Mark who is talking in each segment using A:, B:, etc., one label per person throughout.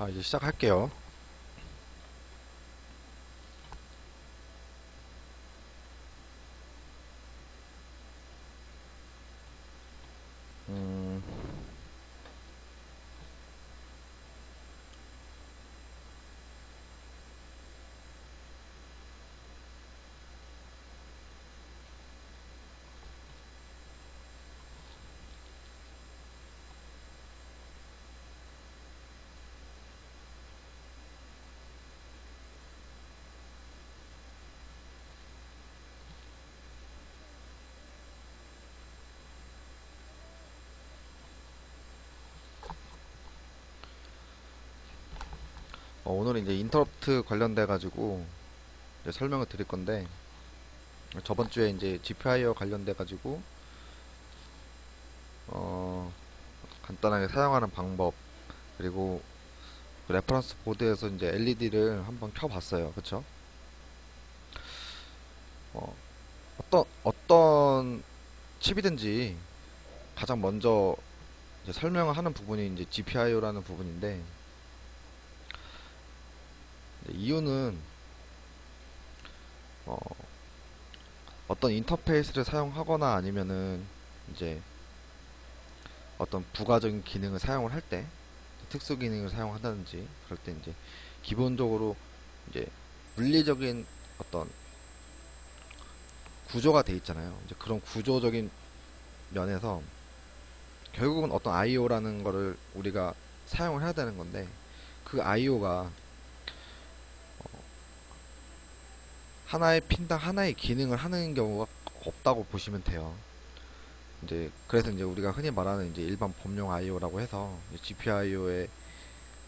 A: 이제 시작할게요. 음, 오늘은 이제 인터럽트 관련돼가지고 이제 설명을 드릴 건데, 저번 주에 이제 GPIO 관련돼가지고, 어, 간단하게 사용하는 방법, 그리고 그 레퍼런스 보드에서 이제 LED를 한번 켜봤어요. 그쵸? 어, 어떤 칩이든지 가장 먼저 이제 설명을 하는 부분이 이제 GPIO라는 부분인데, 이유는 어, 어떤 인터페이스를 사용하거나 아니면은 이제 어떤 부가적인 기능을 사용을 할 때, 특수 기능을 사용한다든지 그럴 때 이제 기본적으로 이제 물리적인 어떤 구조가 돼 있잖아요. 이제 그런 구조적인 면에서 결국은 어떤 IO라는 거를 우리가 사용을 해야 되는 건데, 그 IO가 하나의 핀당 하나의 기능을 하는 경우가 없다고 보시면 돼요. 이제 그래서 이제 우리가 흔히 말하는 이제 일반 범용 IO라고 해서 GPIO에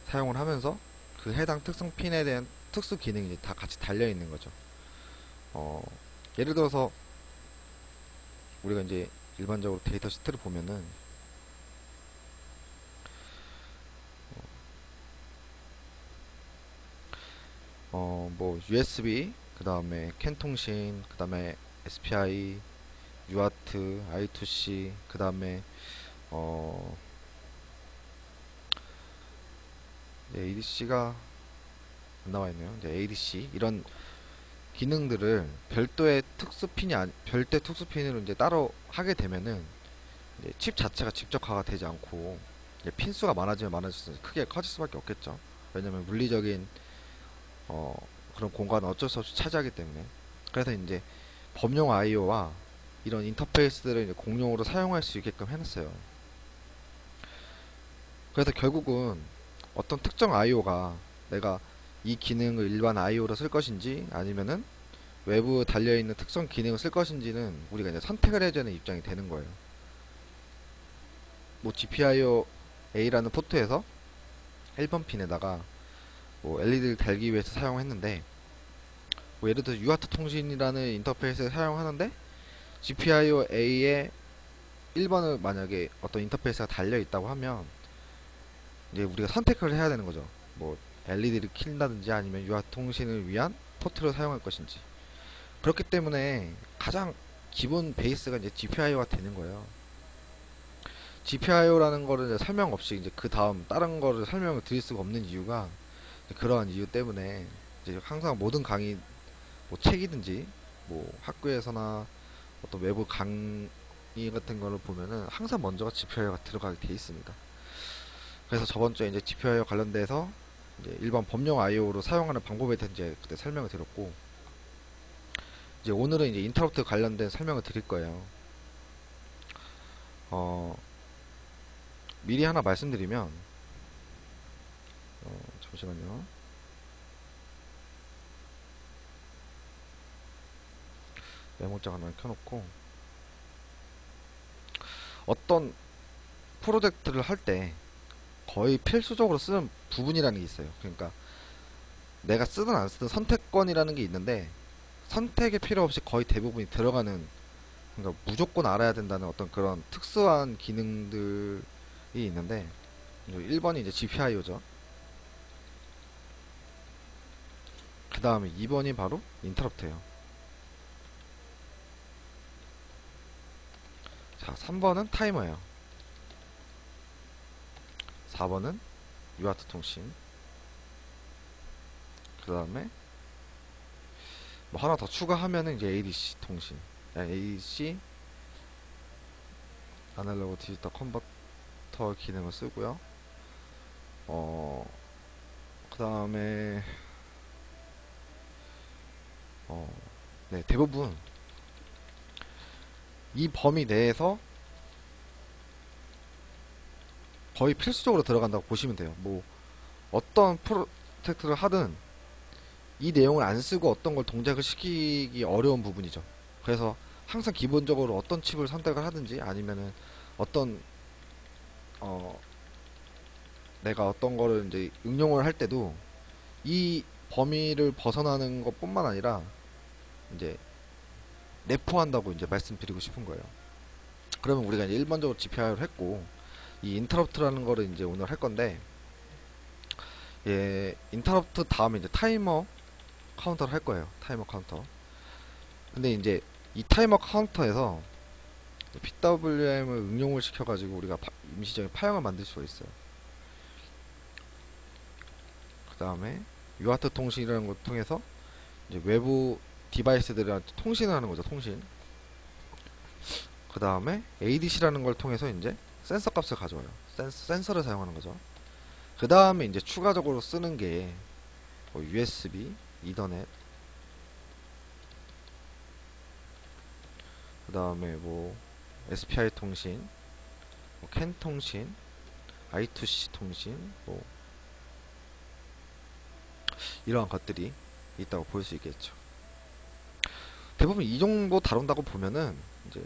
A: 사용을 하면서 그 해당 특성 핀에 대한 특수 기능이 다 같이 달려 있는 거죠. 어, 예를 들어서 우리가 이제 일반적으로 데이터 시트를 보면은 뭐 USB, 그 다음에 캔 통신, 그 다음에 SPI, UART, I2C, 그 다음에 어, ADC가 안 나와 있네요. 이제 ADC 이런 기능들을 별도의 특수 핀으로 이제 따로 하게 되면은 이제 칩 자체가 직접화가 되지 않고 이제 핀 수가 많아지면 많아질수록 크게 커질 수밖에 없겠죠. 왜냐면 물리적인 어, 그런 공간은 어쩔 수 없이 차지하기 때문에. 그래서 이제 범용 IO와 이런 인터페이스들을 이제 공용으로 사용할 수 있게끔 해놨어요. 그래서 결국은 어떤 특정 IO가 내가 이 기능을 일반 IO로 쓸 것인지 아니면은 외부에 달려있는 특정 기능을 쓸 것인지는 우리가 이제 선택을 해야 되는 입장이 되는 거예요. 뭐 GPIO A라는 포트에서 1번 핀에다가 뭐 LED를 달기 위해서 사용했는데, 뭐 예를 들어 UART 통신이라는 인터페이스를 사용하는데 GPIO A에 1번을 만약에 어떤 인터페이스가 달려 있다고 하면 이제 우리가 선택을 해야 되는 거죠. 뭐 LED를 킨다든지 아니면 UART 통신을 위한 포트를 사용할 것인지. 그렇기 때문에 가장 기본 베이스가 이제 GPIO가 되는 거예요. GPIO라는 거를 이제 설명 없이 이제 그 다음 다른 거를 설명을 드릴 수가 없는 이유가 그러한 이유 때문에 이제 항상 모든 강의, 뭐 책이든지 뭐 학교에서나 어떤 외부 강의 같은 거를 보면은 항상 먼저가 GPIO가 들어가게 돼 있습니다. 그래서 저번 주에 이제 GPIO 관련돼서 이제 일반 범용 IO로 사용하는 방법에 대해 이제 그때 설명을 드렸고, 이제 오늘은 이제 인터럽트 관련된 설명을 드릴 거예요. 어, 미리 하나 말씀드리면, 잠시만요. 메모장 하나 켜놓고, 어떤 프로젝트를 할 때 거의 필수적으로 쓰는 부분이라는 게 있어요. 그러니까 내가 쓰든 안 쓰든 선택권이라는 게 있는데, 선택이 필요 없이 거의 대부분이 들어가는, 그러니까 무조건 알아야 된다는 어떤 그런 특수한 기능들이 있는데, 1번이 이제 GPIO죠. 그 다음에 2번이 바로 인터럽트예요. 자, 3번은 타이머예요. 4번은 UART 통신. 그 다음에 뭐 하나 더 추가하면은 이제 ADC 통신, ADC 아날로그 디지털 컨버터 기능을 쓰고요. 그 다음에 네, 대부분 이 범위 내에서 거의 필수적으로 들어간다고 보시면 돼요. 뭐 어떤 프로젝트를 하든 이 내용을 안 쓰고 어떤 걸 동작을 시키기 어려운 부분이죠. 그래서 항상 기본적으로 어떤 칩을 선택을 하든지 아니면은 어떤 어 내가 어떤 거를 이제 응용을 할 때도 이 범위를 벗어나는 것뿐만 아니라 이제 내포한다고 이제 말씀드리고 싶은 거예요. 그러면 우리가 이제 일반적으로 GPI를 했고 이 인터럽트라는 거를 이제 오늘 할 건데, 예, 인터럽트 다음에 이제 타이머 카운터를 할 거예요. 타이머 카운터. 근데 이제 이 타이머 카운터에서 PWM을 응용을 시켜가지고 우리가 임시적인 파형을 만들 수가 있어요. 그 다음에 UART 통신이라는 걸 통해서 이제 외부 디바이스들한테 통신을 하는 거죠. 통신. 그 다음에 ADC라는 걸 통해서 이제 센서 값을 가져와요. 센서를 사용하는 거죠. 그 다음에 이제 추가적으로 쓰는 게 뭐 USB, 이더넷, 그 다음에 뭐 SPI 통신, 뭐 캔 통신, I2C 통신, 뭐 이러한 것들이 있다고 볼 수 있겠죠. 대부분 이 정도 다룬다고 보면은 이제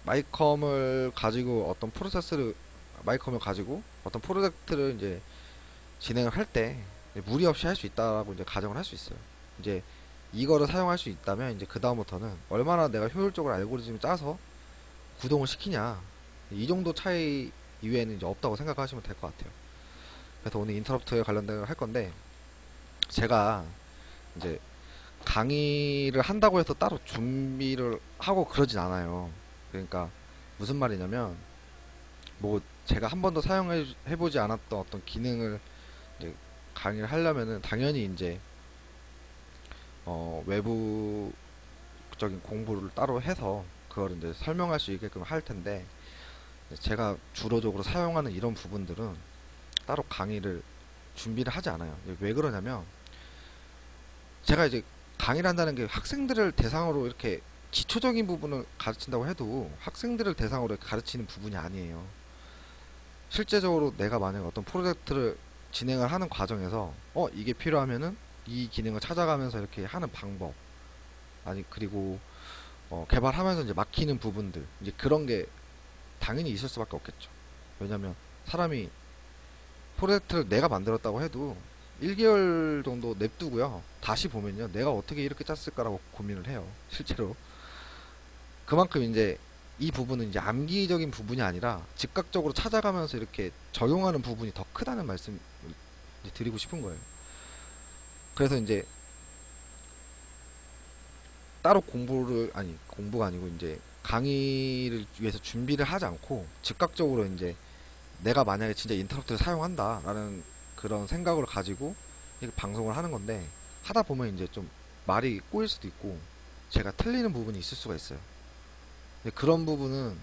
A: 마이컴을 가지고 어떤 프로세스를 마이컴을 가지고 어떤 프로젝트를 이제 진행을 할 때 무리 없이 할 수 있다라고 이제 가정을 할 수 있어요. 이제 이거를 사용할 수 있다면 이제 그 다음부터는 얼마나 내가 효율적으로 알고리즘을 짜서 구동을 시키냐, 이 정도 차이 이외에는 이제 없다고 생각하시면 될 것 같아요. 그래서 오늘 인터럽트에 관련된 걸 할 건데, 제가 이제 강의를 한다고 해서 따로 준비를 하고 그러진 않아요. 그러니까 무슨 말이냐면 뭐 제가 한 번도 사용해 보지 않았던 어떤 기능을 이제 강의를 하려면은 당연히 이제 외부적인 공부를 따로 해서 그걸 이제 설명할 수 있게끔 할 텐데, 제가 주로적으로 사용하는 이런 부분들은 따로 강의를 준비를 하지 않아요. 왜 그러냐면 제가 이제 강의를 한다는 게 학생들을 대상으로 이렇게 기초적인 부분을 가르친다고 해도 학생들을 대상으로 가르치는 부분이 아니에요. 실제적으로 내가 만약 어떤 프로젝트를 진행을 하는 과정에서 이게 필요하면은 이 기능을 찾아가면서 이렇게 하는 방법, 아니 그리고 개발하면서 이제 막히는 부분들, 이제 그런 게 당연히 있을 수밖에 없겠죠. 왜냐면 사람이 프로젝트를 내가 만들었다고 해도 1개월 정도 냅두고요, 다시 보면요, 내가 어떻게 이렇게 짰을까라고 고민을 해요. 실제로 그만큼 이제 이 부분은 이제 암기적인 부분이 아니라 즉각적으로 찾아가면서 이렇게 적용하는 부분이 더 크다는 말씀을 이제 드리고 싶은 거예요. 그래서 이제 따로 공부를, 아니 공부가 아니고 이제 강의를 위해서 준비를 하지 않고 즉각적으로 이제 내가 만약에 진짜 인터럽트를 사용한다 라는 그런 생각을 가지고 이렇게 방송을 하는 건데, 하다 보면 이제 좀 말이 꼬일 수도 있고 제가 틀리는 부분이 있을 수가 있어요. 근데 그런 부분은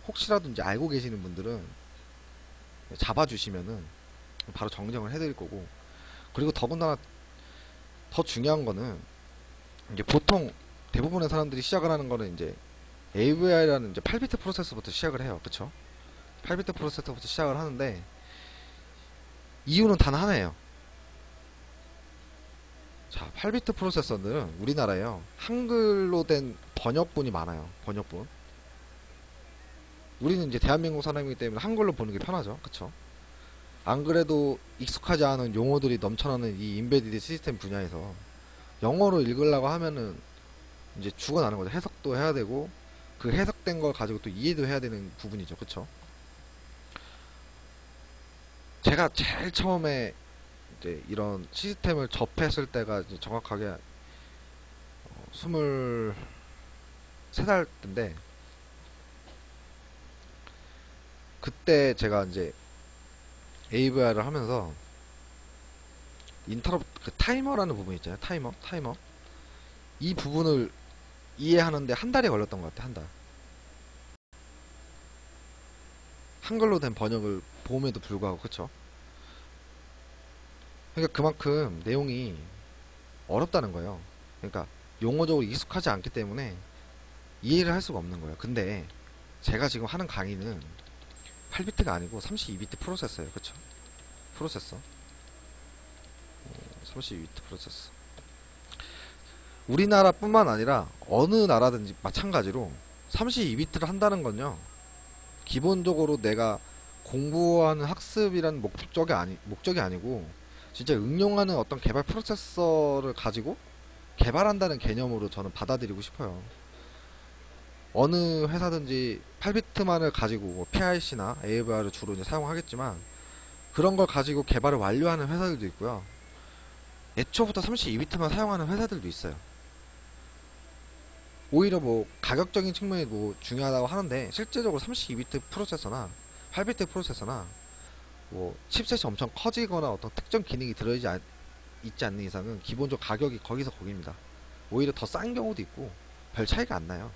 A: 혹시라도 이제 알고 계시는 분들은 잡아주시면은 바로 정정을 해드릴 거고, 그리고 더군다나 더 중요한 거는 이제 보통 대부분의 사람들이 시작을 하는 거는 이제 AVI라는 이제 8비트 프로세서부터 시작을 해요. 그쵸? 8비트 프로세서부터 시작을 하는데 이유는 단 하나예요. 자, 8비트 프로세서는 우리나라에요, 한글로 된 번역본이 많아요. 번역본. 우리는 이제 대한민국 사람이기 때문에 한글로 보는 게 편하죠. 그쵸? 안 그래도 익숙하지 않은 용어들이 넘쳐나는 이 인베디드 시스템 분야에서 영어로 읽으려고 하면은 이제 죽어나는 거죠. 해석도 해야 되고 그 해석된 걸 가지고 또 이해도 해야 되는 부분이죠. 그쵸? 제가 제일 처음에 이제 이런 시스템을 접했을 때가 이제 정확하게 23살 때인데, 그때 제가 이제 AVR을 하면서 그 타이머라는 부분 있잖아요. 타이머. 이 부분을 이해하는데 한 달이 걸렸던 것 같아. 한 달. 한글로 된 번역을 봄에도 불구하고. 그쵸? 그러니까 그만큼 내용이 어렵다는 거예요. 그러니까 용어적으로 익숙하지 않기 때문에 이해를 할 수가 없는 거예요. 근데 제가 지금 하는 강의는 8비트가 아니고 32비트 프로세서예요. 그쵸? 프로세서. 32비트 프로세서. 우리나라뿐만 아니라 어느 나라든지 마찬가지로 32비트를 한다는 건요, 기본적으로 내가 공부하는 학습이라는 목적이 아니고 진짜 응용하는 어떤 개발 프로세서를 가지고 개발한다는 개념으로 저는 받아들이고 싶어요. 어느 회사든지 8비트만을 가지고 뭐 PIC나 AVR을 주로 이제 사용하겠지만 그런 걸 가지고 개발을 완료하는 회사들도 있고요. 애초부터 32비트만 사용하는 회사들도 있어요. 오히려 뭐 가격적인 측면이 뭐 중요하다고 하는데 실제적으로 32비트 프로세서나 8비트 프로세서나 뭐 칩셋이 엄청 커지거나 어떤 특정 기능이 있지 않는 이상은 기본적으로 가격이 거기서 거기입니다. 오히려 더 싼 경우도 있고 별 차이가 안 나요.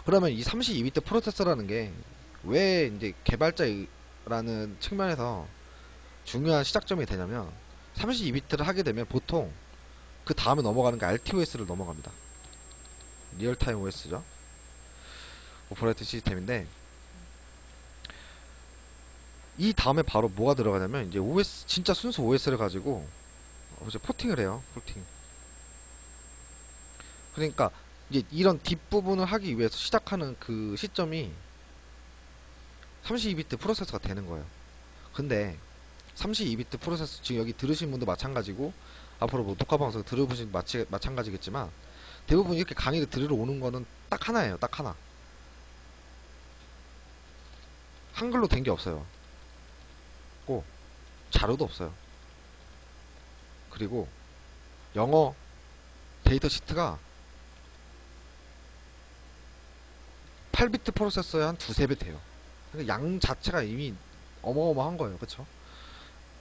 A: 그러면 이 32비트 프로세서라는 게 왜 이제 개발자라는 측면에서 중요한 시작점이 되냐면 32비트를 하게 되면 보통 그 다음에 넘어가는 게 RTOS를 넘어갑니다. 리얼타임 OS죠. 오퍼레이팅 시스템인데 이 다음에 바로 뭐가 들어가냐면 이제 OS 진짜 순수 OS를 가지고 이제 포팅을 해요. 포팅. 그러니까 이제 이런 뒷부분을 하기 위해서 시작하는 그 시점이 32비트 프로세서가 되는 거예요. 근데 32비트 프로세서 지금 여기 들으신 분도 마찬가지고 앞으로 뭐 녹화 방송 들어보신 마찬가지겠지만 대부분 이렇게 강의를 들으러 오는 거는 딱 하나예요. 딱 하나. 한글로 된 게 없어요. 고 자료도 없어요. 그리고 영어 데이터 시트가 8비트 프로세서에 한 두세 배 돼요. 그러니까 양 자체가 이미 어마어마한 거예요. 그쵸?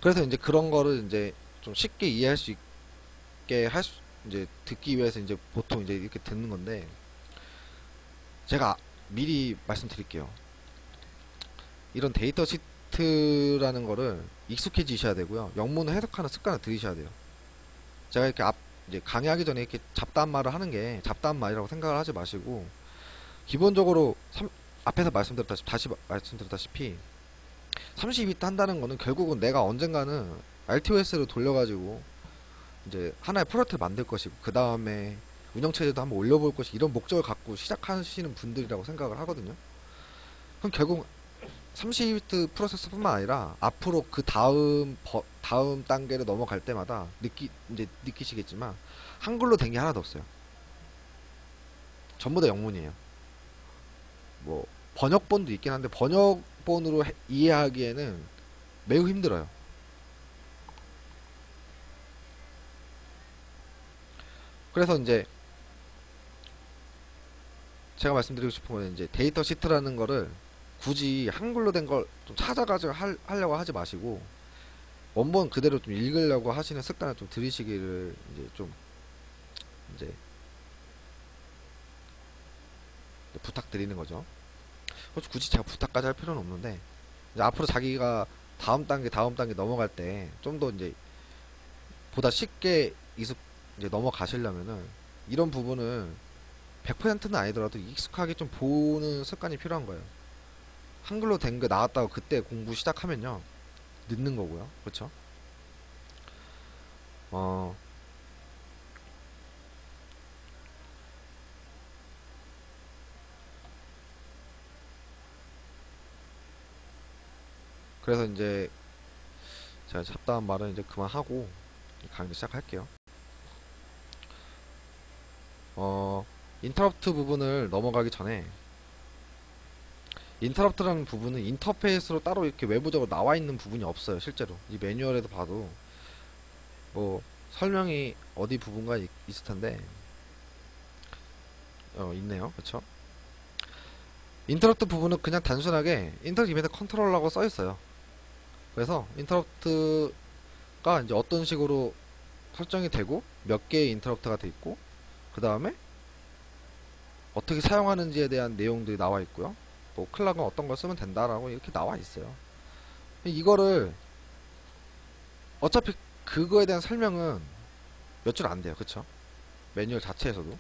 A: 그래서 이제 그런 거를 이제 좀 쉽게 이해할 수 있게 이제 듣기 위해서 이제 보통 이제 이렇게 듣는 건데 제가 미리 말씀드릴게요. 이런 데이터 시트라는 거를 익숙해지셔야 되고요. 영문을 해석하는 습관을 들이셔야 돼요. 제가 이렇게 이제 강의하기 전에 이렇게 잡다한 말을 하는 게 잡다한 말이라고 생각을 하지 마시고 기본적으로 앞에서 다시 말씀드렸다시피 32비트 한다는 거는 결국은 내가 언젠가는 RTOS를 돌려가지고 이제 하나의 프로젝트를 만들 것이고 그 다음에 운영체제도 한번 올려볼 것이 이런 목적을 갖고 시작하시는 분들이라고 생각을 하거든요. 그럼 결국 32비트 프로세서뿐만 아니라 앞으로 그 다음 단계를 넘어갈 때마다 이제 느끼시겠지만 한글로 된 게 하나도 없어요. 전부 다 영문이에요. 뭐 번역본도 있긴 한데 번역본으로 이해하기에는 매우 힘들어요. 그래서 이제 제가 말씀드리고 싶은 건 이제 데이터 시트라는 거를 굳이 한글로 된 걸 좀 찾아가지고 하려고 하지 마시고 원본 그대로 좀 읽으려고 하시는 습관을 좀 들이시기를 이제 부탁드리는 거죠. 굳이 제가 부탁까지 할 필요는 없는데 이제 앞으로 자기가 다음 단계 넘어갈 때 좀 더 이제 보다 쉽게 이제 넘어가시려면은 이런 부분은 100%는 아니더라도 익숙하게 좀 보는 습관이 필요한 거예요. 한글로 된 거 나왔다고 그때 공부 시작하면요 늦는 거고요. 그쵸? 그래서 이제 제가 잡다한 말은 이제 그만하고 강의 시작할게요. 인터럽트 부분을 넘어가기 전에 인터럽트라는 부분은 인터페이스로 따로 이렇게 외부적으로 나와 있는 부분이 없어요. 실제로 이 매뉴얼에도 봐도 뭐 설명이 어디 부분가 있을 텐데 있네요. 그쵸? 인터럽트 부분은 그냥 단순하게 인터럽트 이벤트 컨트롤러라고 써 있어요. 그래서 인터럽트가 이제 어떤 식으로 설정이 되고 몇 개의 인터럽트가 돼 있고 그 다음에 어떻게 사용하는지에 대한 내용들이 나와 있고요. 뭐 클락은 어떤 걸 쓰면 된다라고 이렇게 나와 있어요. 이거를 어차피 그거에 대한 설명은 몇 줄 안 돼요. 그쵸? 매뉴얼 자체에서도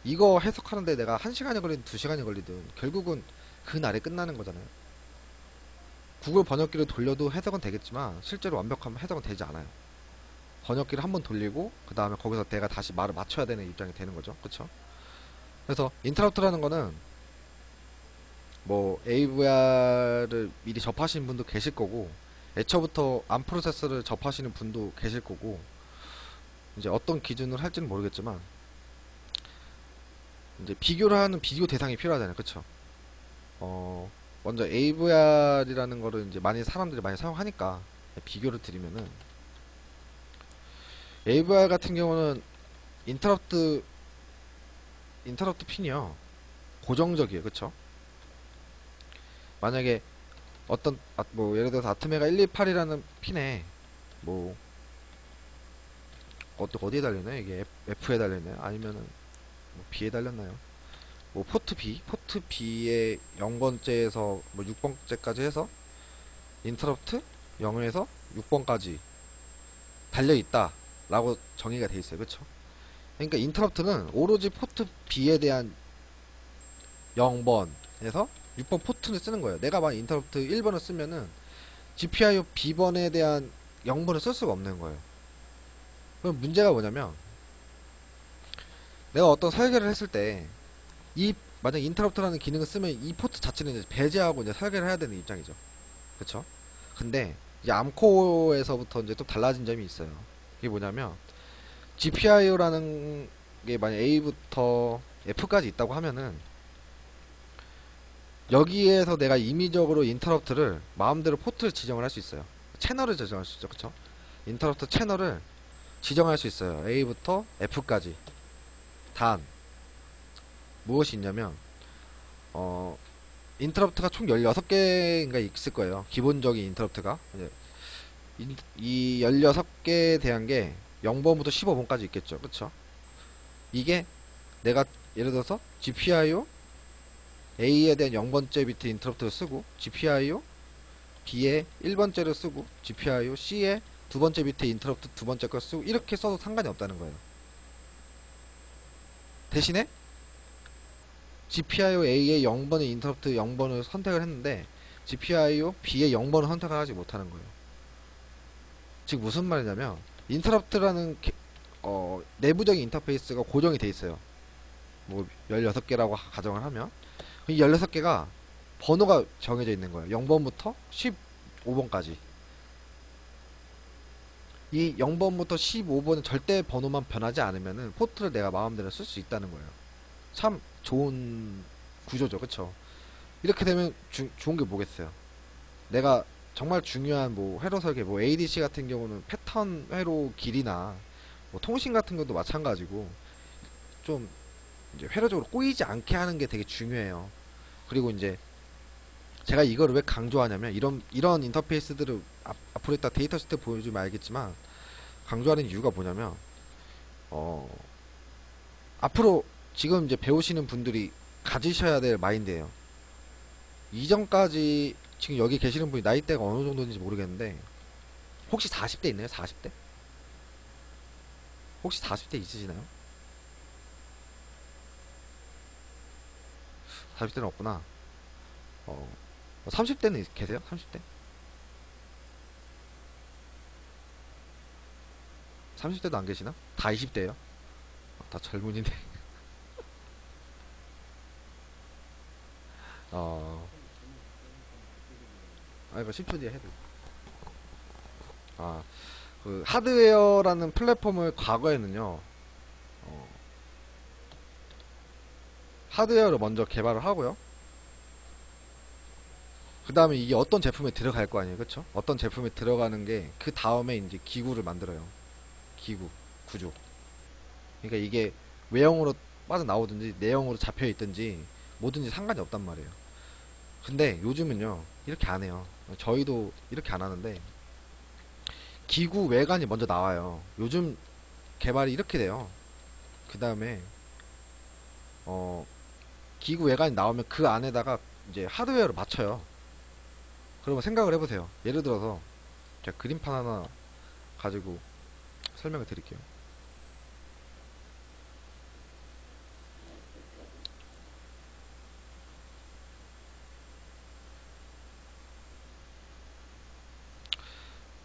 A: 이거 해석하는데 내가 1시간이 걸리든 2시간이 걸리든 결국은 그 날에 끝나는 거잖아요. 구글 번역기를 돌려도 해석은 되겠지만 실제로 완벽한 해석은 되지 않아요. 번역기를 한번 돌리고 그 다음에 거기서 내가 다시 말을 맞춰야 되는 입장이 되는 거죠. 그쵸? 그래서 인터럽트라는 거는 뭐 AVR을 미리 접하신 분도 계실 거고 애초부터 암 프로세서를 접하시는 분도 계실 거고 이제 어떤 기준을 할지는 모르겠지만 이제 비교를 하는 비교 대상이 필요하잖아요. 그쵸? 먼저 AVR이라는 거를 이제 많이 사람들이 많이 사용하니까 비교를 드리면은 AVR 같은 경우는 인터럽트 핀이요 고정적이에요. 그쵸? 만약에 어떤 뭐 예를 들어서 아트메가 128이라는 핀에 뭐 어디에 달렸나요? 이게 F에 달렸나요? 아니면은 뭐 B에 달렸나요? 뭐 포트 B의 0번째에서 뭐 6번째까지 해서 인터럽트 0에서 6번까지 달려있다 라고 정의가 돼 있어요. 그쵸? 그러니까 인터럽트는 오로지 포트 B에 대한 0번에서 6번 포트를 쓰는 거예요. 내가 만약 인터럽트 1번을 쓰면은 GPIO B번에 대한 0번을 쓸 수가 없는 거예요. 그럼 문제가 뭐냐면 내가 어떤 설계를 했을 때 이 만약 인터럽트라는 기능을 쓰면 이 포트 자체는 이제 배제하고 이제 설계를 해야 되는 입장이죠. 그쵸? 근데 이제 암코어에서부터 이제 또 달라진 점이 있어요. 이게 뭐냐면 GPIO라는 게 만약 A부터 F까지 있다고 하면은 여기에서 내가 임의적으로 인터럽트를 마음대로 포트를 지정을 할 수 있어요. 채널을 지정할 수 있죠. 그쵸? 인터럽트 채널을 지정할 수 있어요. A부터 F까지. 단 무엇이 있냐면 인터럽트가 총 16개인가 있을 거예요. 기본적인 인터럽트가 이 16개에 대한 게 0번부터 15번까지 있겠죠. 그쵸? 이게 내가 예를 들어서 GPIO A에 대한 0번째 비트 인터럽트를 쓰고 GPIO B에 1번째를 쓰고 GPIO C에 두 번째 비트 인터럽트 두 번째 걸 쓰고 이렇게 써도 상관이 없다는 거예요. 대신에 GPIO A의 0번의 인터럽트 0번을 선택을 했는데 GPIO B의 0번을 선택을 하지 못하는 거예요. 즉 무슨 말이냐면 인터럽트라는 내부적인 인터페이스가 고정이 돼 있어요. 뭐 16개라고 가정을 하면 이 16개가 번호가 정해져 있는 거예요. 0번부터 15번까지. 이 0번부터 15번은 절대 번호만 변하지 않으면은 포트를 내가 마음대로 쓸 수 있다는 거예요. 참 좋은 구조죠. 그쵸? 이렇게 되면 좋은 게 뭐겠어요? 내가 정말 중요한 뭐 회로 설계, 뭐 ADC 같은 경우는 패턴 회로 길이나 뭐 통신 같은 것도 마찬가지고 좀 이제 회로적으로 꼬이지 않게 하는 게 되게 중요해요. 그리고 이제 제가 이거를 왜 강조하냐면 이런 인터페이스들을 앞으로 이따 데이터 시트 보여주면 알겠지만 강조하는 이유가 뭐냐면 어 앞으로 지금 이제 배우시는 분들이 가지셔야 될 마인드예요. 이전까지 지금 여기 계시는 분이 나이대가 어느 정도인지 모르겠는데 혹시 40대 있나요? 40대? 혹시 40대 있으시나요? 40대는 없구나. 30대는 계세요? 30대? 30대도 안 계시나? 다 20대예요? 다 젊은이네. 어, 이거 10초 뒤에 해도. 아, 그 하드웨어라는 플랫폼을 과거에는요. 어, 하드웨어를 먼저 개발을 하고요. 그 다음에 이게 어떤 제품에 들어갈 거 아니에요. 그쵸? 어떤 제품에 들어가는 게 그 다음에 이제 기구를 만들어요. 기구, 구조. 그러니까 이게 외형으로 빠져나오든지 내형으로 잡혀 있든지 뭐든지 상관이 없단 말이에요. 근데 요즘은요 이렇게 안 해요. 저희도 이렇게 안 하는데 기구 외관이 먼저 나와요. 요즘 개발이 이렇게 돼요. 그 다음에 어 기구 외관이 나오면 그 안에다가 이제 하드웨어를 맞춰요. 그러면 생각을 해보세요. 예를 들어서 제가 그림판 하나 가지고 설명을 드릴게요.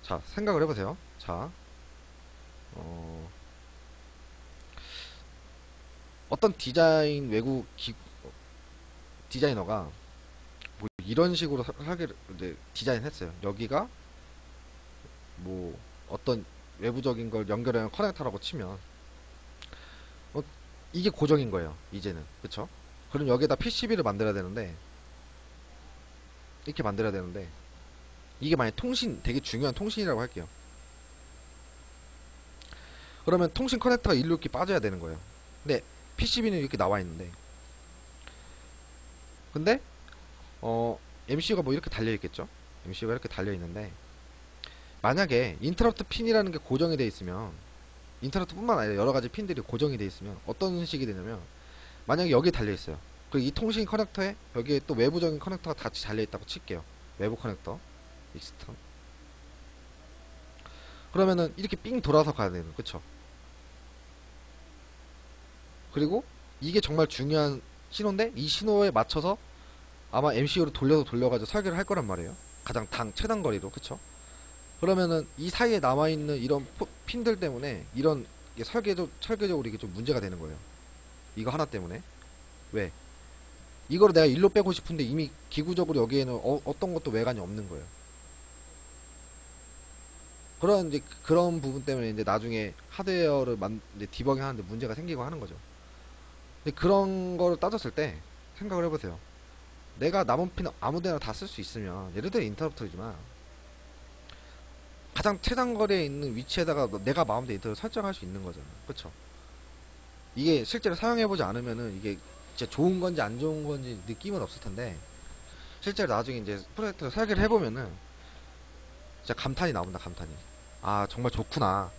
A: 자, 생각을 해보세요. 자, 어, 어떤 디자인 외국 디자이너가 뭐 이런 식으로 설계를 이제 디자인했어요. 여기가 뭐 어떤 외부적인 걸 연결하는 커넥터라고 치면 어, 이게 고정인 거예요. 이제는 그쵸? 그럼 여기에다 PCB를 만들어야 되는데 이렇게 만들어야 되는데 이게 만약 통신 되게 중요한 통신이라고 할게요. 그러면 통신 커넥터가 일로 이렇게 빠져야 되는 거예요. 근데 PCB는 이렇게 나와 있는데 근데 MCU가 뭐 이렇게 달려 있겠죠? MCU가 이렇게 달려 있는데 만약에 인터럽트 핀이라는 게 고정이 되어 있으면 인터럽트 뿐만 아니라 여러 가지 핀들이 고정이 되어 있으면 어떤 식이 되냐면 만약에 여기에 달려 있어요. 그리고 이 통신 커넥터에 여기에 또 외부적인 커넥터가 같이 달려 있다고 칠게요. 외부 커넥터 익스턴. 그러면은 이렇게 삥 돌아서 가야 되는, 그쵸? 그리고 이게 정말 중요한 신호인데 이 신호에 맞춰서 아마 MCU를 돌려서 돌려가지고 설계를 할 거란 말이에요. 가장 최단 거리로, 그쵸? 그러면은 이 사이에 남아있는 이런 핀들 때문에 이런 이게 설계적으로 이게 좀 문제가 되는 거예요. 이거 하나 때문에. 왜? 이거를 내가 일로 빼고 싶은데 이미 기구적으로 여기에는 어떤 것도 외관이 없는 거예요. 그런 이제 그런 부분 때문에 이제 나중에 하드웨어를 이제 디버깅 하는데 문제가 생기고 하는 거죠. 근데 그런 거를 따졌을 때 생각을 해보세요. 내가 남은 핀 아무데나 다 쓸 수 있으면 예를 들어 인터럽터이지만 가장 최단거리에 있는 위치에다가 내가 마음대로 인터를 설정할 수 있는 거잖아. 그쵸? 이게 실제로 사용해보지 않으면은 이게 진짜 좋은 건지 안 좋은 건지 느낌은 없을 텐데 실제로 나중에 이제 프로젝트를 설계를 해보면은 진짜 감탄이 나온다, 감탄이. 아, 정말 좋구나.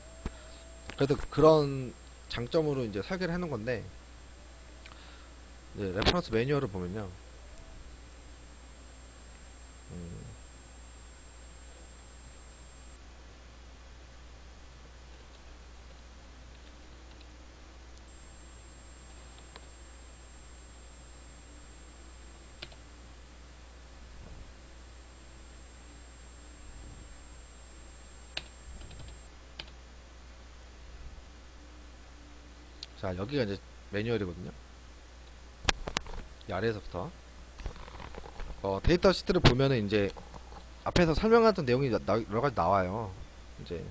A: 그래도 그런 장점으로 이제 설계를 해놓은 건데 이제 레퍼런스 매뉴얼을 보면요. 음, 자, 여기가 이제 매뉴얼이거든요. 이 아래에서부터 데이터 시트를 보면은 이제 앞에서 설명했던 내용이 여러 가지 나와요. 이제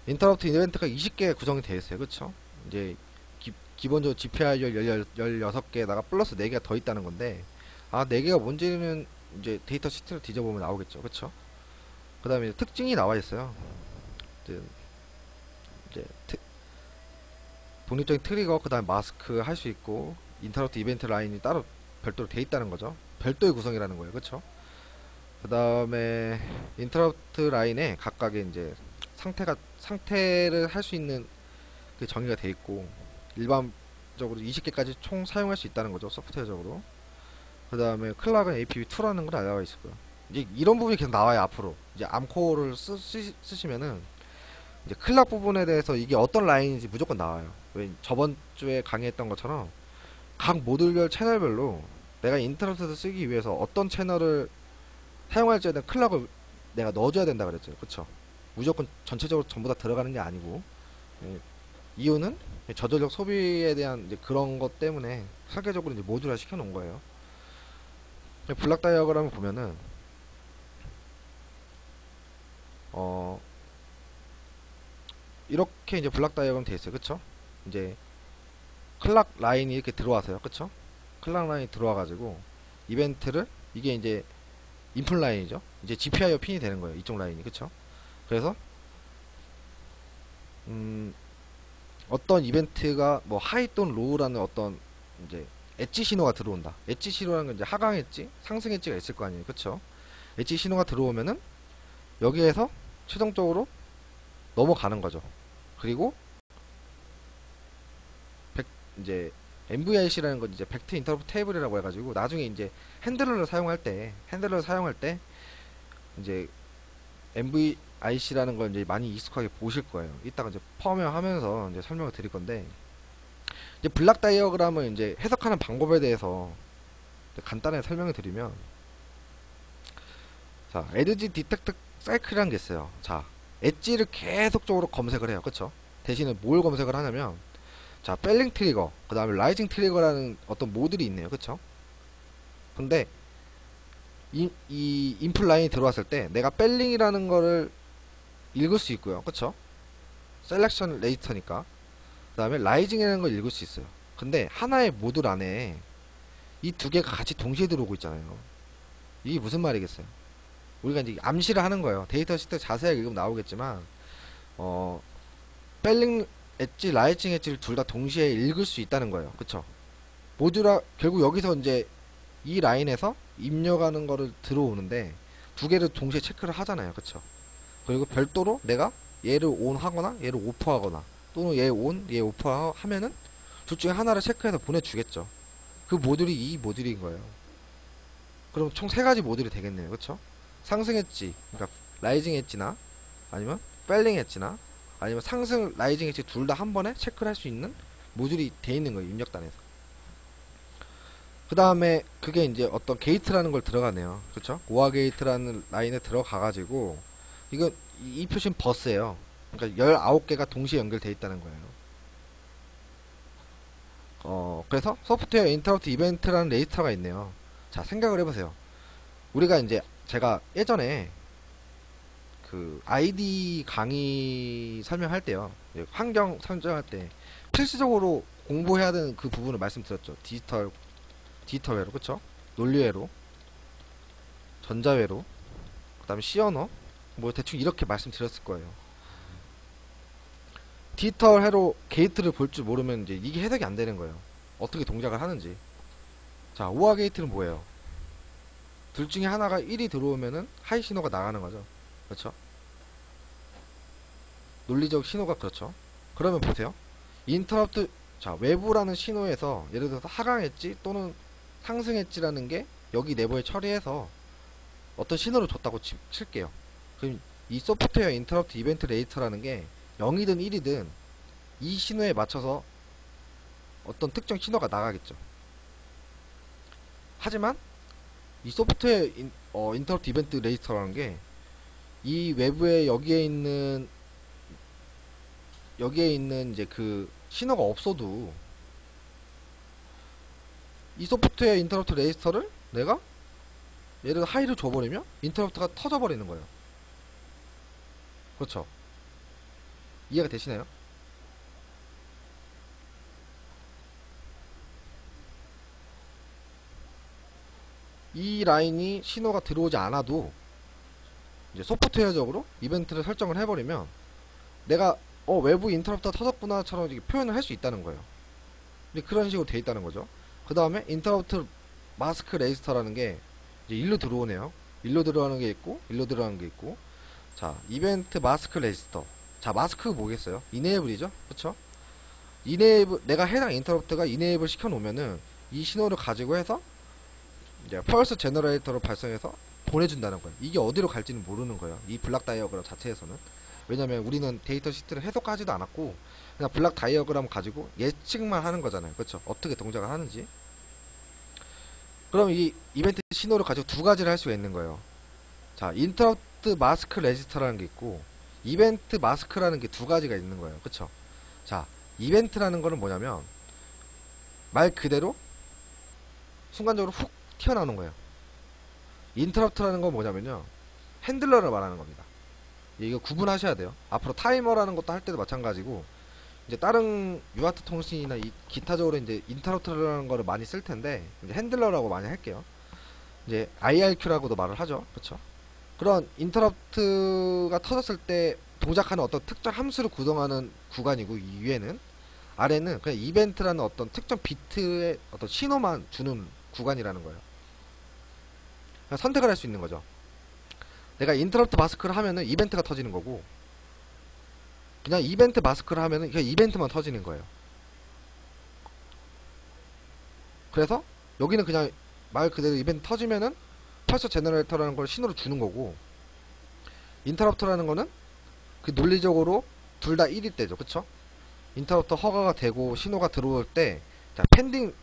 A: 인터럽트 이벤트가 20개 구성이 되어 있어요. 그쵸? 이제 기본적으로 GPI 16개에다가 플러스 4개가 더 있다는 건데 아, 4개가 뭔지는 이제 데이터 시트를 뒤져보면 나오겠죠. 그쵸? 그 다음에 특징이 나와 있어요. 이제, 이제 독립적인 트리거, 그 다음에 마스크 할 수 있고 인터럽트 이벤트 라인이 따로 별도로 돼 있다는 거죠. 별도의 구성이라는 거예요. 그쵸? 그 다음에 인터럽트 라인에 각각의 이제 상태를 할 수 있는 그 정의가 돼 있고 일반적으로 20개까지 총 사용할 수 있다는 거죠. 소프트웨어적으로. 그 다음에 클락은 APv2라는 걸 알아와 있을 거예요. 이제 이런 부분이 계속 나와요. 앞으로 이제 암코어를 쓰시면은 이제 클락 부분에 대해서 이게 어떤 라인인지 무조건 나와요. 왜 저번 주에 강의했던 것처럼 각 모듈별 채널별로 내가 인터넷에서 쓰기 위해서 어떤 채널을 사용할지에 대한 클락을 내가 넣어줘야 된다 그랬죠. 그쵸? 무조건 전체적으로 전부 다 들어가는 게 아니고 예, 이유는 저전력 소비에 대한 이제 그런 것 때문에 설계적으로 이제 모듈화 시켜 놓은 거예요. 블락 다이어그램을 보면은 어 이렇게 이제 블락 다이어그램 돼 있어요. 그쵸? 이제 클락 라인이 이렇게 들어와서요. 그쵸? 클락 라인이 들어와 가지고 이벤트를 이게 이제 인풋 라인이죠. 이제 GPIO 핀이 되는 거예요. 이쪽 라인이. 그쵸? 그래서 어떤 이벤트가 뭐 하이 또는 로우라는 어떤 이제 엣지 신호가 들어온다. 엣지 신호라는 건 이제 하강 엣지, 상승 엣지가 있을 거 아니에요. 그쵸? 엣지 신호가 들어오면은 여기에서 최종적으로 넘어가는 거죠. 그리고 이제 MVIC라는 건 이제 벡터 인터럽트 테이블이라고 해가지고 나중에 이제 핸들러를 사용할 때 이제 MVIC라는 걸 이제 많이 익숙하게 보실 거예요. 이따가 이제 펌웨어 하면서 이제 설명을 드릴 건데, 이제 블락 다이어그램을 이제 해석하는 방법에 대해서 간단하게 설명을 드리면, 자, 에드지 디텍트 사이클이라는 게 있어요. 자, 엣지를 계속적으로 검색을 해요. 그쵸? 대신에 뭘 검색을 하냐면, 자, 펠링 트리거, 그 다음에 라이징 트리거라는 어떤 모듈이 있네요. 그쵸? 근데 이 인풋 라인이 들어왔을 때 내가 펠링이라는 거를 읽을 수 있고요. 그쵸? 셀렉션 레이터니까. 그 다음에 라이징이라는 걸 읽을 수 있어요. 근데 하나의 모듈 안에 이 두 개가 같이 동시에 들어오고 있잖아요. 이게 무슨 말이겠어요? 우리가 이제 암시를 하는 거예요. 데이터 시트 자세하게 읽으면 나오겠지만, 펠링 엣지, 라이징 엣지를 둘 다 동시에 읽을 수 있다는 거예요. 그쵸? 모듈, 결국 여기서 이제 이 라인에서 입력하는 거를 들어오는데, 두 개를 동시에 체크를 하잖아요. 그쵸? 그리고 별도로 내가 얘를 온 하거나, 얘를 오프 하거나, 또는 얘 온, 얘 오프 하면은, 둘 중에 하나를 체크해서 보내주겠죠. 그 모듈이 이 모듈인 거예요. 그럼 총 세 가지 모듈이 되겠네요. 그쵸? 상승 엣지, 그러니까 라이징 엣지나, 아니면 펠링 엣지나, 아니면 상승 라이징 엣지 둘 다 한 번에 체크를 할 수 있는 모듈이 돼 있는 거예요. 입력단에서. 그 다음에 그게 이제 어떤 게이트라는 걸 들어가네요. 그쵸? 오화 게이트라는 라인에 들어가가지고, 이거 이 표시는 버스예요. 그러니까 19개가 동시에 연결돼 있다는 거예요. 그래서 소프트웨어 인터럽트 이벤트라는 레지스터가 있네요. 자, 생각을 해보세요. 우리가 이제 제가 예전에 그 아이디 강의 설명할 때요, 환경 설정할 때 필수적으로 공부해야 되는 그 부분을 말씀드렸죠. 디지털 회로, 그쵸? 논리 회로, 전자 회로, 그 다음에 C 언어, 뭐 대충 이렇게 말씀드렸을 거예요. 디지털 회로 게이트를 볼 줄 모르면 이제 이게 해석이 안 되는 거예요. 어떻게 동작을 하는지. 자, 오화 게이트는 뭐예요? 둘 중에 하나가 1이 들어오면은 하이 신호가 나가는 거죠. 그렇죠? 논리적 신호가 그렇죠. 그러면 보세요. 인터럽트, 자, 외부라는 신호에서 예를 들어서 하강 엣지 또는 상승 엣지라는 게 여기 내부에 처리해서 어떤 신호를 줬다고 칠게요. 그럼 이 소프트웨어 인터럽트 이벤트 레이터라는 게 0이든 1이든 이 신호에 맞춰서 어떤 특정 신호가 나가겠죠. 하지만 이 소프트웨어 인터럽트 이벤트 레지스터라는 게 이 외부에 여기에 있는 이제 그 신호가 없어도 이 소프트웨어 인터럽트 레지스터를 내가 예를 들어 하이를 줘버리면 인터럽트가 터져버리는 거예요. 그렇죠? 이해가 되시나요? 이 라인이 신호가 들어오지 않아도 이제 소프트웨어적으로 이벤트를 설정을 해버리면 내가 외부 인터럽트가 터졌구나처럼 이렇게 표현을 할 수 있다는 거예요. 근데 그런 식으로 돼 있다는 거죠. 그 다음에 인터럽트 마스크 레지스터라는 게 이제 일로 들어오네요. 일로 들어가는 게 있고 일로 들어가는 게 있고. 자, 이벤트 마스크 레지스터. 자, 마스크가 뭐겠어요? 이네이블이죠. 그쵸? 이네이블, 내가 해당 인터럽트가 이네이블 시켜 놓으면은 이 신호를 가지고 해서 이제 펄스 제너레이터로 발송해서 보내준다는 거예요. 이게 어디로 갈지는 모르는 거예요. 이 블락 다이어그램 자체에서는. 왜냐면 우리는 데이터 시트를 해석하지도 않았고 그냥 블락 다이어그램 가지고 예측만 하는 거잖아요. 그렇죠? 어떻게 동작을 하는지. 그럼 이 이벤트 신호를 가지고 두 가지를 할 수가 있는 거예요. 자, 인터럽트 마스크 레지스터라는 게 있고 이벤트 마스크라는 게 두 가지가 있는 거예요. 그쵸? 자, 이벤트라는 거는 뭐냐면 말 그대로 순간적으로 훅 튀어나오는 거예요. 인터럽트라는 건 뭐냐면요, 핸들러를 말하는 겁니다. 이거 구분하셔야 돼요. 앞으로 타이머라는 것도 할 때도 마찬가지고 이제 다른 유아트 통신이나 기타적으로 이제 인터럽트라는 거를 많이 쓸 텐데 이제 핸들러라고 많이 할게요. 이제 IRQ라고도 말을 하죠. 그쵸? 그런 인터럽트가 터졌을 때 동작하는 어떤 특정 함수를 구성하는 구간이고, 이 위에는, 아래는 그냥 이벤트라는 어떤 특정 비트의 어떤 신호만 주는 구간이라는 거예요. 그냥 선택을 할 수 있는 거죠. 내가 인터럽트 마스크를 하면은 이벤트가 터지는 거고, 그냥 이벤트 마스크를 하면은 그냥 이벤트만 터지는 거예요. 그래서 여기는 그냥 말 그대로 이벤트 터지면은 펄서 제너레이터라는 걸 신호로 주는 거고, 인터럽트라는 거는 그 논리적으로 둘 다 1일 때죠. 그쵸? 인터럽터 허가가 되고 신호가 들어올 때, 자, 펜딩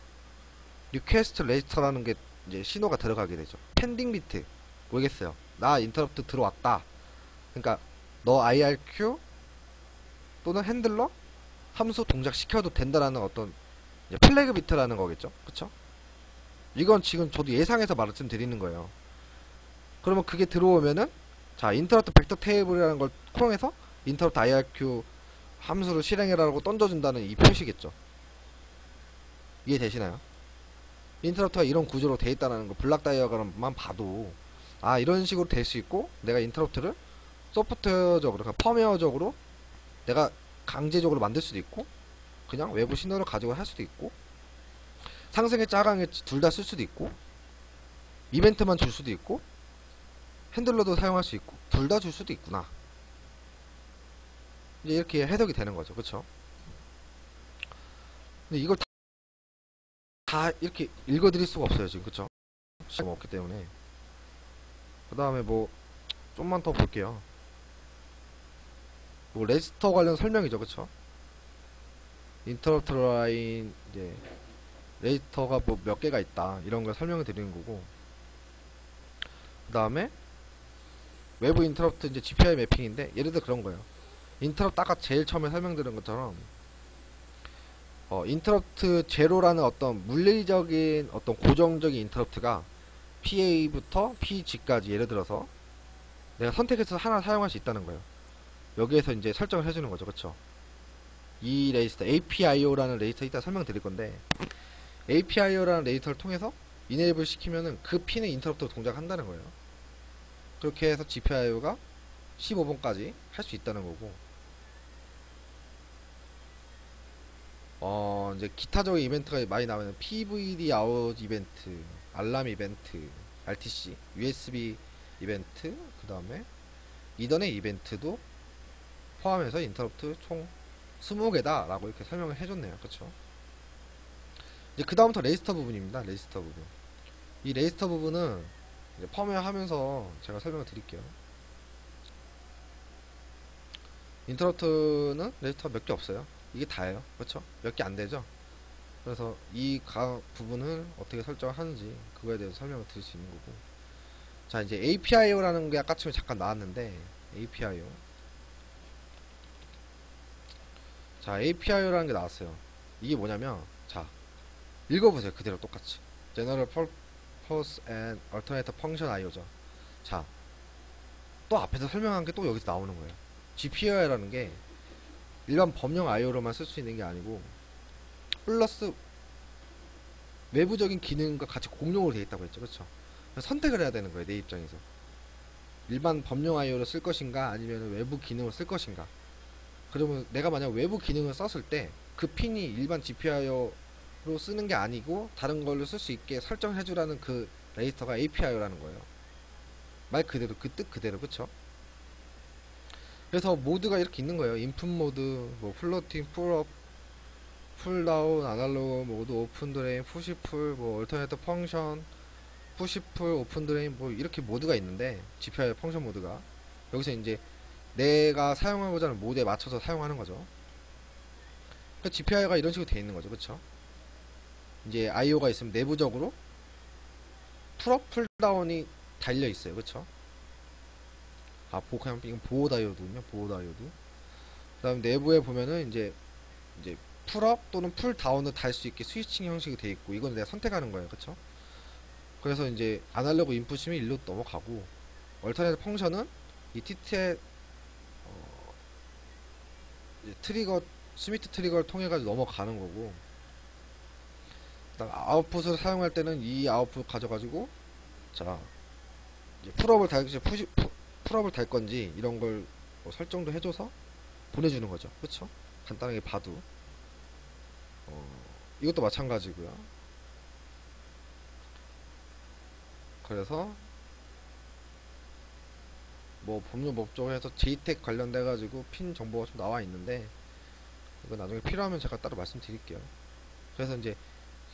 A: 리퀘스트 레지스터라는 게 이제 신호가 들어가게 되죠. 펜딩 비트. 모르겠어요. 나 인터럽트 들어왔다. 그러니까 너 IRQ 또는 핸들러 함수 동작시켜도 된다라는 어떤 이제 플래그 비트라는 거겠죠. 그쵸? 이건 지금 저도 예상해서 말씀드리는 거예요. 그러면 그게 들어오면은, 자, 인터럽트 벡터 테이블이라는 걸 통해서 인터럽트 IRQ 함수를 실행해라라고 던져준다는 이 표시겠죠. 이해되시나요? 인터럽트가 이런 구조로 돼 있다는 거 블락 다이어그램만 봐도 아, 이런 식으로 될 수 있고, 내가 인터럽트를 소프트웨어적으로, 그러니까 펌웨어적으로 내가 강제적으로 만들 수도 있고, 그냥 외부 신호를 가지고 할 수도 있고, 상승했지 하강했지 둘 다 쓸 수도 있고, 이벤트만 줄 수도 있고, 핸들러도 사용할 수 있고, 둘 다 줄 수도 있구나. 이제 이렇게 해석이 되는 거죠. 그쵸? 근데 이걸 다 이렇게 읽어드릴 수가 없어요. 지금. 그쵸? 시간이 없기 때문에. 그 다음에 뭐 좀만 더 볼게요. 뭐 레지스터 관련 설명이죠. 그쵸? 인터럽트 라인 이제 레지스터가 뭐 몇 개가 있다 이런 걸 설명을 드리는 거고, 그 다음에 외부 인터럽트 이제 GPI 매핑인데, 예를 들어 그런 거예요. 인터럽트 아까 제일 처음에 설명드린 것처럼 인터럽트 제로라는 어떤 물리적인 어떤 고정적인 인터럽트가 PA부터 PG까지 예를 들어서 내가 선택해서 하나 사용할 수 있다는 거예요. 여기에서 이제 설정을 해주는 거죠. 그쵸? 이 레지스터 APIO라는 레지스터 이따 설명드릴 건데, APIO라는 레지스터를 통해서 이네이블 시키면은 그 핀의 인터럽트로 동작한다는 거예요. 그렇게 해서 GPIO가 15번까지 할 수 있다는 거고, 이제 기타적인 이벤트가 많이 나오는 PVD 아웃 이벤트, 알람 이벤트, RTC, USB 이벤트, 그 다음에 이더넷 이벤트도 포함해서 인터럽트 총 20개다 라고 이렇게 설명을 해줬네요. 그쵸? 이제 그 다음부터 레지스터 부분입니다. 레지스터 부분. 이 레지스터 부분은 이제 펌웨어 하면서 제가 설명을 드릴게요. 인터럽트는 레지스터 몇 개 없어요. 이게 다예요. 그렇죠? 몇 개 안 되죠? 그래서 이 각 부분을 어떻게 설정하는지 그거에 대해서 설명을 드릴 수 있는 거고, 자, 이제 APIO라는 게 아까쯤에 잠깐 나왔는데, APIO. 자, APIO라는 게 나왔어요. 이게 뭐냐면, 자, 읽어보세요. 그대로 똑같이. General Purpose and Alternative Function IO죠. 자, 또 앞에서 설명한 게 또 여기서 나오는 거예요. GPIO라는 게 일반 범용 IO로만 쓸 수 있는 게 아니고, 플러스 외부적인 기능과 같이 공용으로 되어 있다고 했죠. 그렇죠? 선택을 해야 되는 거예요. 내 입장에서. 일반 범용 IO로 쓸 것인가 아니면 외부 기능을 쓸 것인가. 그러면 내가 만약 외부 기능을 썼을 때 그 핀이 일반 GPIO로 쓰는 게 아니고 다른 걸로 쓸 수 있게 설정해 주라는 그 레지스터가 APIO라는 거예요. 말 그대로 그 뜻 그대로. 그쵸? 그래서 모드가 이렇게 있는 거예요. 인풋 모드, 뭐 플로팅, 풀업, 풀다운, 아날로그 모드, 오픈 드레인, 푸시 풀, 뭐 얼터네이터 펑션, 푸시 풀, 오픈 드레인, 뭐 이렇게 모드가 있는데, GPIO 펑션 모드가 여기서 이제 내가 사용하고자 하는 모드에 맞춰서 사용하는 거죠. 그러니까 GPIO가 이런 식으로 되어 있는 거죠. 그쵸? 이제 IO가 있으면 내부적으로 풀업, 풀다운이 달려 있어요. 그쵸? 아, 그냥 이건 보호 다이오드군요. 보호 다이오드. 그 다음 내부에 보면은 이제 풀업 또는 풀다운을 달 수 있게 스위칭 형식이 되어 있고, 이건 내가 선택하는 거예요. 그쵸? 그래서 이제 아날로그 인풋이면 일로 넘어가고, 얼터네이트 펑션은 이 TT의 트리거, 스미트 트리거를 통해 가지고 넘어가는 거고, 그다음 아웃풋을 사용할 때는 이 아웃풋 가져가지고, 자, 이제 풀업을 풀업을 달 건지 이런 걸 뭐 설정도 해줘서 보내주는 거죠. 그쵸? 간단하게 봐도 이것도 마찬가지고요. 그래서 뭐 법률 법조로 해서 JTAG 관련돼 가지고 핀 정보가 좀 나와 있는데 이거 나중에 필요하면 제가 따로 말씀드릴게요. 그래서 이제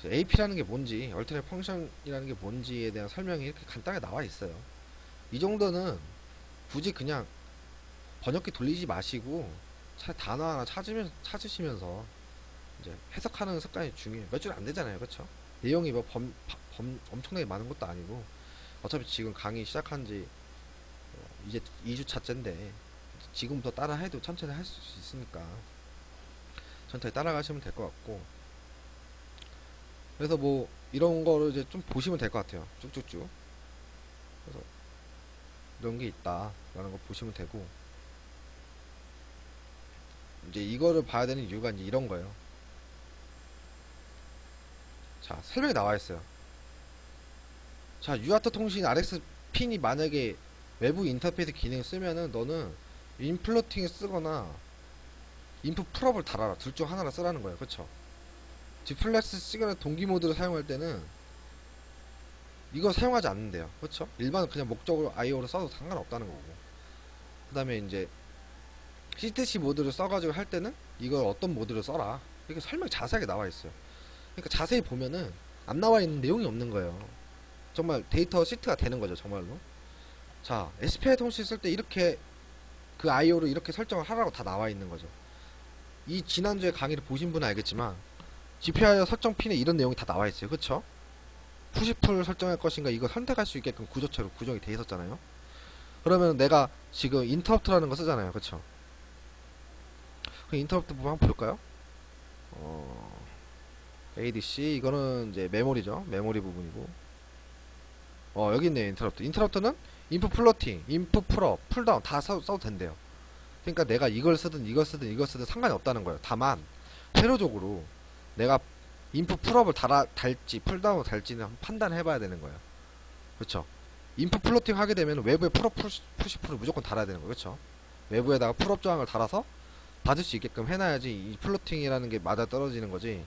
A: AP라는 게 뭔지, 얼터넷 펑션이라는 게 뭔지에 대한 설명이 이렇게 간단하게 나와 있어요. 이 정도는 굳이 그냥 번역기 돌리지 마시고 단어 하나 찾으시면서 이제 해석하는 습관이 중요해요. 몇 줄 안 되잖아요, 그렇죠? 내용이 뭐 엄청나게 많은 것도 아니고 어차피 지금 강의 시작한 지 이제 2주 차째인데 지금부터 따라 해도 천천히 할 수 있으니까 천천히 따라가시면 될 것 같고, 그래서 뭐 이런 거를 이제 좀 보시면 될 것 같아요. 쭉쭉쭉. 그래서 이런 게 있다라는 거 보시면 되고, 이제 이거를 봐야 되는 이유가 이제 이런 거예요. 자, 설명이 나와 있어요. 자, 유아트 통신 RX 핀이 만약에 외부 인터페이스 기능을 쓰면은 너는 인플로팅을 쓰거나 인풋 풀업을 달아라. 둘 중 하나를 쓰라는 거예요. 그쵸? 디플렉스 시그널 동기 모드를 사용할 때는 이거 사용하지 않는데요. 그쵸? 일반 그냥 목적으로 IO를 써도 상관없다는 거고, 그 다음에 이제 CTC 모드를 써가지고 할 때는 이걸 어떤 모드를 써라. 이렇게 설명 자세하게 나와 있어요. 그러니까 자세히 보면은 안 나와 있는 내용이 없는 거예요. 정말 데이터 시트가 되는 거죠, 정말로. 자, SPI 통신 쓸 때 이렇게 그 IO를 이렇게 설정을 하라고 다 나와 있는 거죠. 이 지난주에 강의를 보신 분은 알겠지만 GPIO 설정 핀에 이런 내용이 다 나와 있어요. 그쵸? 푸시풀 설정할 것인가 이거 선택할 수 있게끔 구조체로 구성이 돼 있었잖아요. 그러면 내가 지금 인터럽트라는 거 쓰잖아요. 그쵸? 그 인터럽트 부분 한번 볼까요? ADC 이거는 이제 메모리죠. 메모리 부분이고, 여기 있네요. 인터럽트는 인풋 플러팅, 인풋 풀업, 풀다운 다 써도 된대요. 그러니까 내가 이걸 쓰든 이걸 쓰든 이걸 쓰든 상관이 없다는 거예요. 다만 회로적으로 내가 인풋 풀업을 달지 풀다운을 달지는 판단을 해봐야 되는 거예요. 그렇죠? 인풋 플로팅 하게 되면 외부에 풀업 푸시풀을 무조건 달아야 되는 거예요. 그렇죠? 외부에다가 풀업 저항을 달아서 받을 수 있게끔 해놔야지 이 플로팅이라는 게 맞아 떨어지는 거지.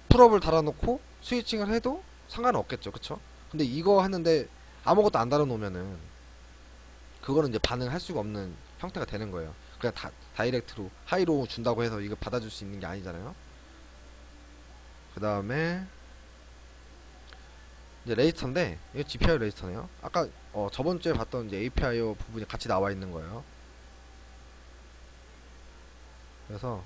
A: 풀업을 달아놓고 스위칭을 해도 상관은 없겠죠. 그쵸? 근데 이거 하는데 아무것도 안 달아놓으면은 그거는 이제 반응할 수가 없는 형태가 되는 거예요. 그냥 다이렉트로 하이로 준다고 해서 이거 받아줄 수 있는 게 아니잖아요. 그 다음에 이제 레지스터인데 이거 GPIO 레지스터네요. 아까 저번 주에 봤던 이제 APIO 부분이 같이 나와 있는 거예요. 그래서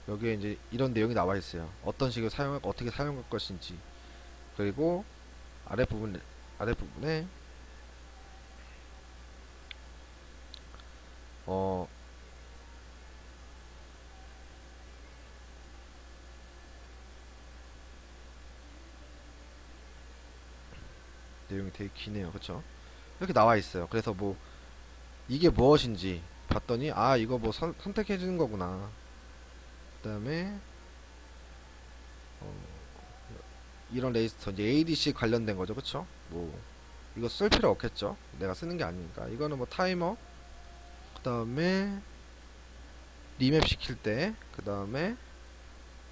A: 여기에 이제 이런 내용이 나와 있어요. 어떤 식으로 사용할 어떻게 사용할 것인지, 그리고 아랫부분에 어 내용이 되게 기네요. 그쵸? 이렇게 나와 있어요. 그래서 뭐 이게 무엇인지 봤더니 아 이거 뭐 선택해 주는 거구나. 그 다음에 이런 레지스터 이제 ADC 관련된 거죠. 그쵸? 뭐 이거 쓸 필요 없겠죠. 내가 쓰는 게 아니니까. 이거는 뭐 타이머, 그 다음에 리맵 시킬 때, 그 다음에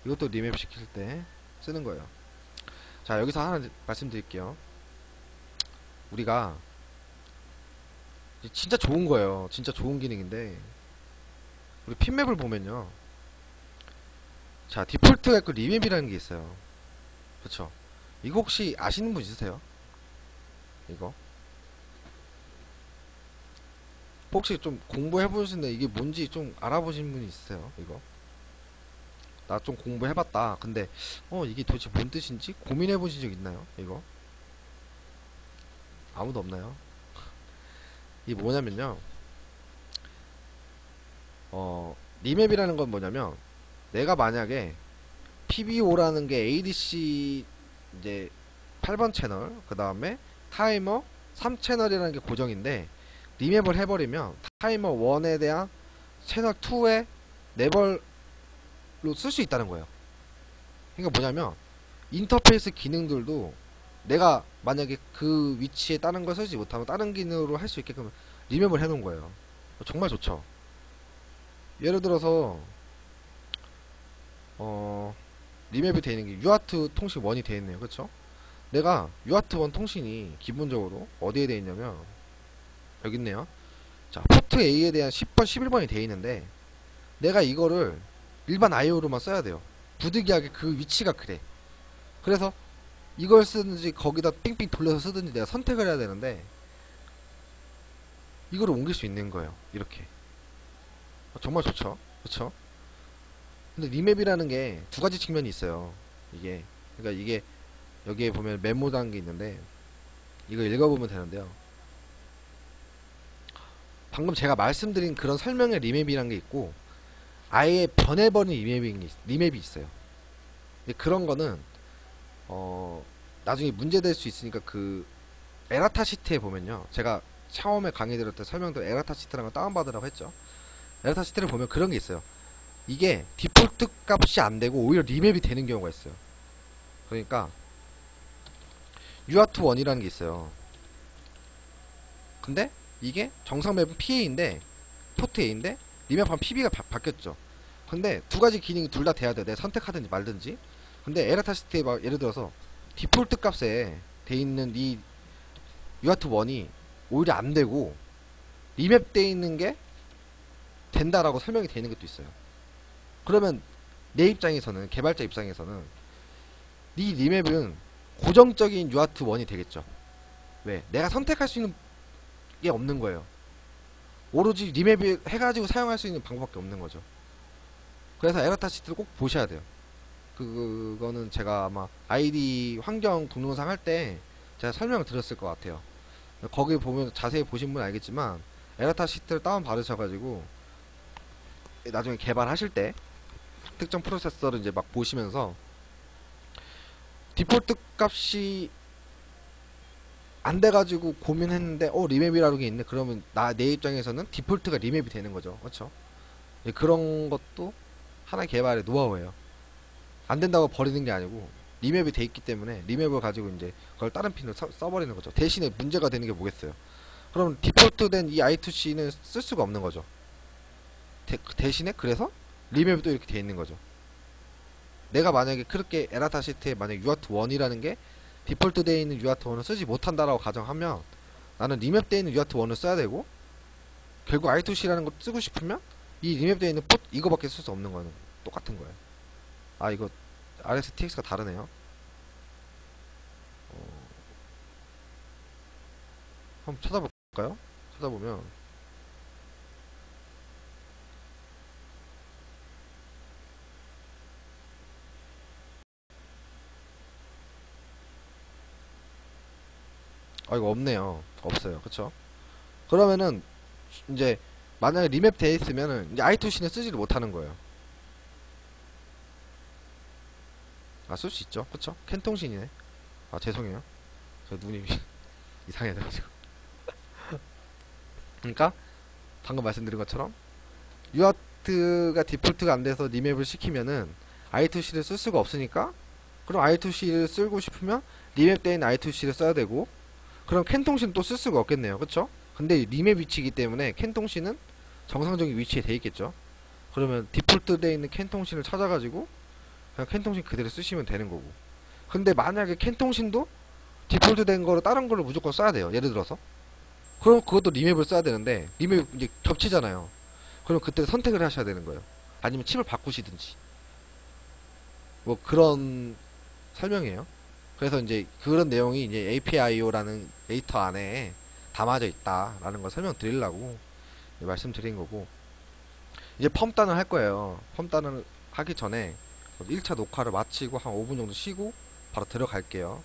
A: 이것도 리맵 시킬 때 쓰는 거예요. 자, 여기서 하나 말씀드릴게요. 우리가 진짜 좋은 거예요. 진짜 좋은 기능인데 우리 핀맵을 보면요. 자, 디폴트 그 리맵이라는 게 있어요. 그쵸? 이거 혹시 아시는 분 있으세요? 이거 혹시 좀 공부해 보시는데 이게 뭔지 좀 알아보신 분이 있으세요? 이거 나 좀 공부해봤다. 근데 이게 도대체 뭔 뜻인지 고민해 보신 적 있나요? 이거 아무도 없나요? 이게 뭐냐면요. 리맵이라는 건 뭐냐면 내가 만약에 PBO라는 게 ADC 이제 8번 채널, 그 다음에 타이머 3채널이라는 게 고정인데 리맵을 해버리면 타이머 1에 대한 채널 2의 레벨로 쓸 수 있다는 거예요. 그러니까 뭐냐면 인터페이스 기능들도 내가 만약에 그 위치에 다른 걸 쓰지 못하면 다른 기능으로 할 수 있게끔 리맵을 해놓은 거예요. 정말 좋죠. 예를 들어서 어 리맵이 되어 있는 게 유아트 통신 1이 되어 있네요. 그쵸? 내가 유아트 1 통신이 기본적으로 어디에 되어 있냐면 여기 있네요. 자, 포트 A에 대한 10번, 11번이 되어 있는데 내가 이거를 일반 IO로만 써야 돼요. 부득이하게 그 위치가 그래. 그래서 이걸 쓰든지 거기다 삥삥 돌려서 쓰든지 내가 선택을 해야 되는데 이거를 옮길 수 있는 거예요. 이렇게. 정말 좋죠. 그쵸? 근데 리맵이라는 게 두 가지 측면이 있어요. 이게 그러니까 이게 여기에 보면 메모라는 게 있는데 이거 읽어보면 되는데요. 방금 제가 말씀드린 그런 설명의 리맵이라는 게 있고 아예 변해버린 리맵이 있어요. 근데 그런 거는 나중에 문제될 수 있으니까 그 에라타 시트에 보면요. 제가 처음에 강의 들을 때 설명드린 에라타 시트라는 걸 다운받으라고 했죠. 에라타 시트를 보면 그런 게 있어요. 이게 디폴트 값이 안 되고 오히려 리맵이 되는 경우가 있어요. 그러니까 UART1이라는 게 있어요. 근데 이게 정상 맵은 PA인데 포트 A인데 리맵하면 PB가 바뀌었죠. 근데 두 가지 기능이 둘 다 돼야 돼. 내가 선택하든지 말든지. 근데 에라타 시트에 막 예를 들어서 디폴트 값에 돼 있는 이 UART1이 오히려 안 되고 리맵 돼 있는 게 된다라고 설명이 되는 것도 있어요. 그러면 내 입장에서는 개발자 입장에서는 이 리맵은 고정적인 UART1이 되겠죠. 왜? 내가 선택할 수 있는 게 없는 거예요. 오로지 리맵 해가지고 사용할 수 있는 방법밖에 없는 거죠. 그래서 에라타 시트를 꼭 보셔야 돼요. 그거는 제가 아마 아이디 환경 동영상 할 때 제가 설명을 드렸을 것 같아요. 거기 보면 자세히 보신 분 알겠지만 에라타 시트를 다운 받으셔가지고 나중에 개발하실 때 특정 프로세서를 이제 막 보시면서 디폴트 값이 안 돼가지고 고민했는데 리맵이라는 게 있네. 그러면 내 입장에서는 디폴트가 리맵이 되는 거죠. 그렇죠? 그런 것도 하나의 개발의 노하우예요. 안 된다고 버리는 게 아니고 리맵이 돼 있기 때문에 리맵을 가지고 이제 그걸 다른 핀으로 써버리는 거죠. 대신에 문제가 되는 게 뭐겠어요? 그럼 디폴트된 이 I2C는 쓸 수가 없는 거죠. 대신에 그래서 리맵이 또 이렇게 돼 있는 거죠. 내가 만약에 그렇게 에라타 시트에 만약 UART1이라는 게 디폴트 되어 있는 UART1을 쓰지 못한다라고 가정하면 나는 리맵 되어 있는 UART1을 써야 되고 결국 I2C라는 거 쓰고 싶으면 이 리맵 되어 있는 포트 이거밖에 쓸 수 없는 거는 똑같은 거예요. 아 이거 RxTX가 다르네요. 한번 찾아볼까요? 찾아보면 이거 없네요. 없어요. 그쵸? 그러면은 이제 만약에 리맵 돼 있으면은 이제 I2C는 쓰지를 못하는 거예요. 쓸 수 있죠. 그쵸? 캔통신이네. 죄송해요. 저 눈이 이상해가지고. 그러니까 방금 말씀드린 것처럼 UART가 디폴트가 안 돼서 리맵을 시키면은 I2C를 쓸 수가 없으니까 그럼 I2C를 쓰고 싶으면 리맵 돼 있는 I2C를 써야 되고 그럼 캔통신 또 쓸 수가 없겠네요. 그쵸? 근데 리맵 위치이기 때문에 캔통신은 정상적인 위치에 돼 있겠죠. 그러면 디폴트 돼 있는 캔통신을 찾아가지고 그냥 캔통신 그대로 쓰시면 되는 거고. 근데 만약에 캔통신도 디폴트 된 거로 다른 걸로 무조건 써야 돼요. 예를 들어서. 그럼 그것도 리맵을 써야 되는데 리맵 이제 겹치잖아요. 그럼 그때 선택을 하셔야 되는 거예요. 아니면 칩을 바꾸시든지. 뭐 그런 설명이에요. 그래서 이제 그런 내용이 이제 APIO라는 데이터 안에 담아져 있다라는 걸 설명드리려고 말씀드린 거고 이제 펌단을 할 거예요. 펌단을 하기 전에 1차 녹화를 마치고 한 5분 정도 쉬고 바로 들어갈게요.